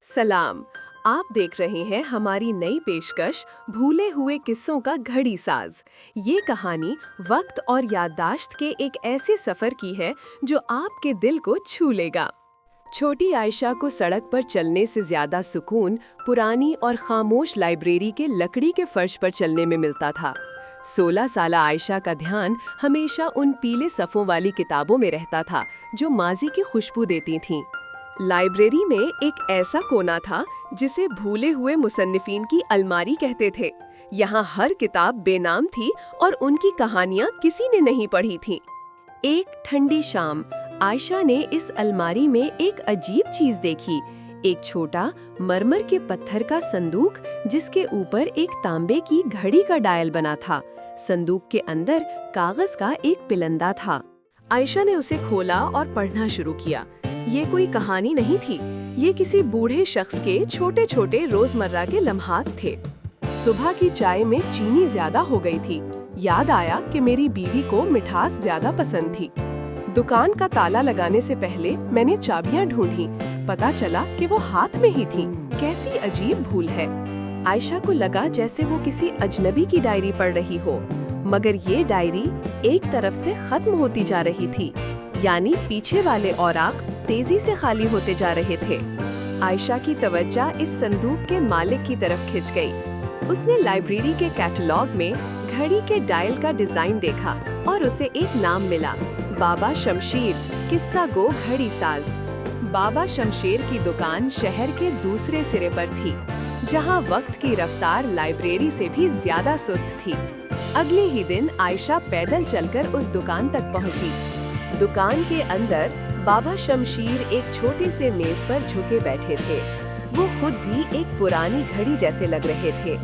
सलाम। आप देख रहे हैं हमारी नई पेशकश भूले हुए किस्सों का घड़ी साज। ये कहानी वक्त और याददाश्त के एक ऐसे सफर की है जो आपके दिल को छू लेगा। छोटी आयशा को सड़क पर चलने से ज्यादा सुकून पुरानी और खामोश लाइब्रेरी के लकड़ी के फर्श पर चलने में मिलता था। 16 साला आयशा का ध्यान हमेशा उन पीले सफ़ों वाली किताबों में रहता था जो माजी की खुशबू देती थीं। लाइब्रेरी में एक ऐसा कोना था जिसे भूले हुए मुसन्निफीन की अलमारी कहते थे। यहाँ हर किताब बेनाम थी और उनकी कहानियाँ किसी ने नहीं पढ़ी थीं। एक ठंडी शाम आयशा ने इस अलमारी में एक अजीब चीज देखी। एक छोटा मरमर के पत्थर का संदूक जिसके ऊपर एक तांबे की घड़ी का डायल बना था। संदूक के अंदर कागज का एक पिलंदा था। आयशा ने उसे खोला और पढ़ना शुरू किया। ये कोई कहानी नहीं थी, ये किसी बूढ़े शख्स के छोटे छोटे रोजमर्रा के लम्हात थे। सुबह की चाय में चीनी ज्यादा हो गई थी। याद आया कि मेरी बीवी को मिठास ज्यादा पसंद थी। दुकान का ताला लगाने से पहले मैंने चाबियां ढूंढी। पता चला कि वो हाथ में ही थी। कैसी अजीब भूल है। आयशा को लगा जैसे वो किसी अजनबी की डायरी पढ़ रही हो, मगर ये डायरी एक तरफ से खत्म होती जा रही थी, यानी पीछे वाले औराक तेजी से खाली होते जा रहे थे। आयशा की तवज्जो इस संदूक के मालिक की तरफ खिंच गई। उसने लाइब्रेरी के कैटलॉग में घड़ी के डायल का डिजाइन देखा और उसे एक नाम मिला, बाबा शमशीर किस्सा गो घड़ी साज। बाबा शमशीर की दुकान शहर के दूसरे सिरे पर थी, जहां वक्त की रफ्तार लाइब्रेरी से भी ज्यादा सुस्त थी। अगले ही दिन आयशा पैदल चलकर उस दुकान तक पहुंची। दुकान के अंदर बाबा शमशीर एक छोटे से मेज पर झुके बैठे थे। वो खुद भी एक पुरानी घड़ी जैसे लग रहे थे।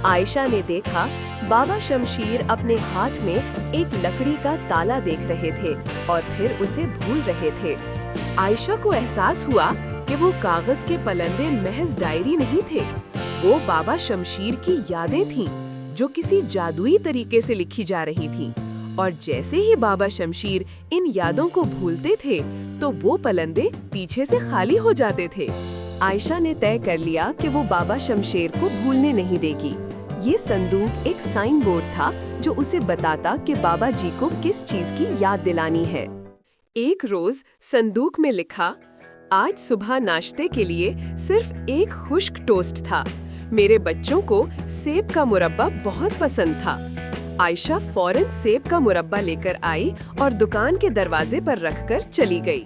आयशा ने देखा बाबा शमशीर अपने हाथ में एक लकड़ी का ताला देख रहे थे और फिर उसे भूल रहे थे। आयशा को एहसास हुआ कि वो कागज के पलंदे महज डायरी नहीं थे, वो बाबा शमशीर की यादें थीं, जो किसी जादुई तरीके से लिखी जा रही थीं। और जैसे ही बाबा शमशीर इन यादों को भूलते थे, तो वो पलंदे पीछे से खाली हो जाते थे। आयशा ने तय कर लिया कि वो बाबा शमशीर को भूलने नहीं देगी। ये संदूक एक साइन बोर्ड था जो उसे बताता कि बाबा जी को किस चीज की याद दिलानी है। एक रोज संदूक में लिखा, आज सुबह नाश्ते के लिए सिर्फ एक खुश्क टोस्ट था। मेरे बच्चों को सेब का मुरब्बा बहुत पसंद था। आयशा फौरन सेब का मुरब्बा लेकर आई और दुकान के दरवाजे पर रखकर चली गई।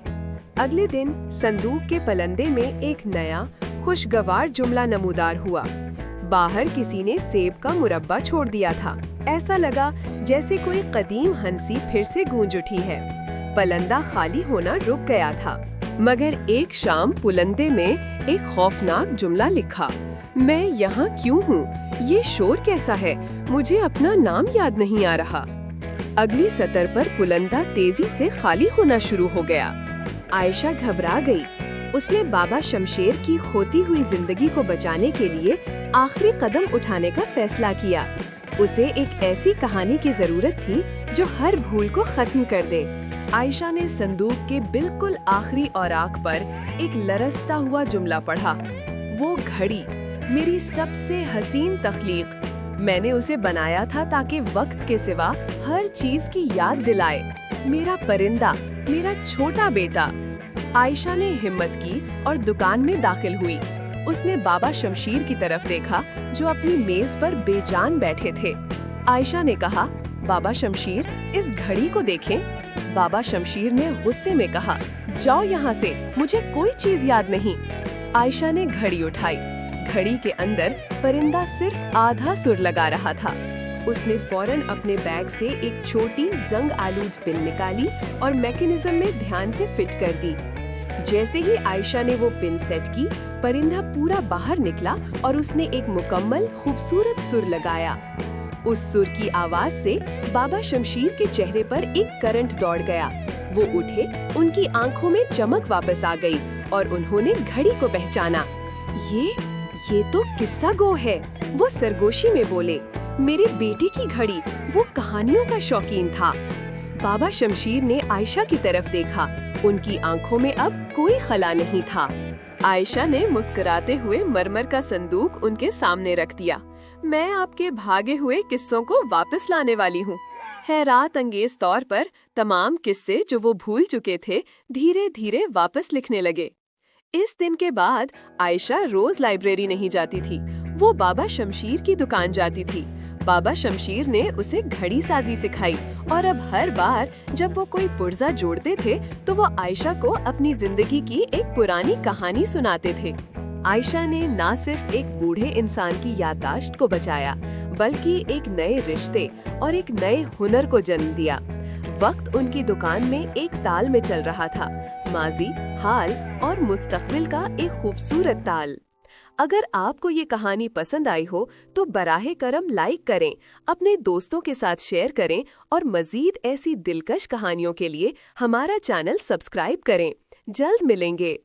अगले दिन संदूक के पलंदे में एक नया खुशगवार जुमला नमूदार हुआ। बाहर किसी ने सेब का मुरब्बा छोड़ दिया था। ऐसा लगा जैसे कोई कदीम हंसी फिर से गूंज उठी है। पलंदा खाली होना रुक गया था, मगर एक शाम पुलंदे में एक खौफनाक जुमला लिखा, मैं यहाँ क्यों हूँ? ये शोर कैसा है? मुझे अपना नाम याद नहीं आ रहा। अगली सतर पर पुलंदा तेजी से खाली होना शुरू हो गया। आयशा घबरा गई। उसने बाबा शमशीर की खोती हुई जिंदगी को बचाने के लिए आखिरी कदम उठाने का फैसला किया। उसे एक ऐसी कहानी की जरूरत थी जो हर भूल को खत्म कर दे। आयशा ने संदूक के बिल्कुल आखिरी औराक पर एक लरसता हुआ जुमला पढ़ा, वो घड़ी मेरी सबसे हसीन तख्लीक। मैंने उसे बनाया था ताकि वक्त के सिवा हर चीज की याद दिलाए। मेरा परिंदा, मेरा छोटा बेटा। आयशा ने हिम्मत की और दुकान में दाखिल हुई। उसने बाबा शमशीर की तरफ देखा जो अपनी मेज पर बेजान बैठे थे। आयशा ने कहा, बाबा शमशीर, इस घड़ी को देखें। बाबा शमशीर ने गुस्से में कहा, जाओ यहाँ से, मुझे कोई चीज याद नहीं। आयशा ने घड़ी उठाई। घड़ी के अंदर परिंदा सिर्फ आधा सुर लगा रहा था। उसने फौरन अपने बैग से एक छोटी जंग आलूद पिन निकाली और मैकेनिज्म में ध्यान से फिट कर दी। जैसे ही आयशा ने वो पिन सेट की, परिंदा पूरा बाहर निकला और उसने एक मुकम्मल खूबसूरत सुर लगाया। उस सुर की आवाज से बाबा शमशीर के चेहरे पर एक करंट दौड़ गया। वो उठे, उनकी आंखों में चमक वापस आ गई और उन्होंने घड़ी को पहचाना। ये तो किस्सा गो है, वो सरगोशी में बोले। मेरे बेटे की घड़ी, वो कहानियों का शौकीन था। बाबा शमशीर ने आयशा की तरफ देखा। उनकी आंखों में अब कोई खला नहीं था। आयशा ने मुस्कुराते हुए मरमर का संदूक उनके सामने रख दिया। मैं आपके भागे हुए किस्सों को वापस लाने वाली हूँ। हैरत अंगेज तौर पर तमाम किस्से जो वो भूल चुके थे धीरे धीरे वापस लिखने लगे। इस दिन के बाद आयशा रोज लाइब्रेरी नहीं जाती थी, वो बाबा शमशीर की दुकान जाती थी। बाबा शमशीर ने उसे घड़ी साजी सिखाई और अब हर बार जब वो कोई पुर्जा जोड़ते थे तो वो आयशा को अपनी जिंदगी की एक पुरानी कहानी सुनाते थे। आयशा ने न सिर्फ एक बूढ़े इंसान की याददाश्त को बचाया, बल्कि एक नए रिश्ते और एक नए हुनर को जन्म दिया। वक्त उनकी दुकान में एक ताल में चल रहा था, माजी, हाल और मुस्तकबिल का एक खूबसूरत ताल। अगर आपको ये कहानी पसंद आई हो तो बराहे करम लाइक करें, अपने दोस्तों के साथ शेयर करें और मजीद ऐसी दिलकश कहानियों के लिए हमारा चैनल सब्सक्राइब करें। जल्द मिलेंगे।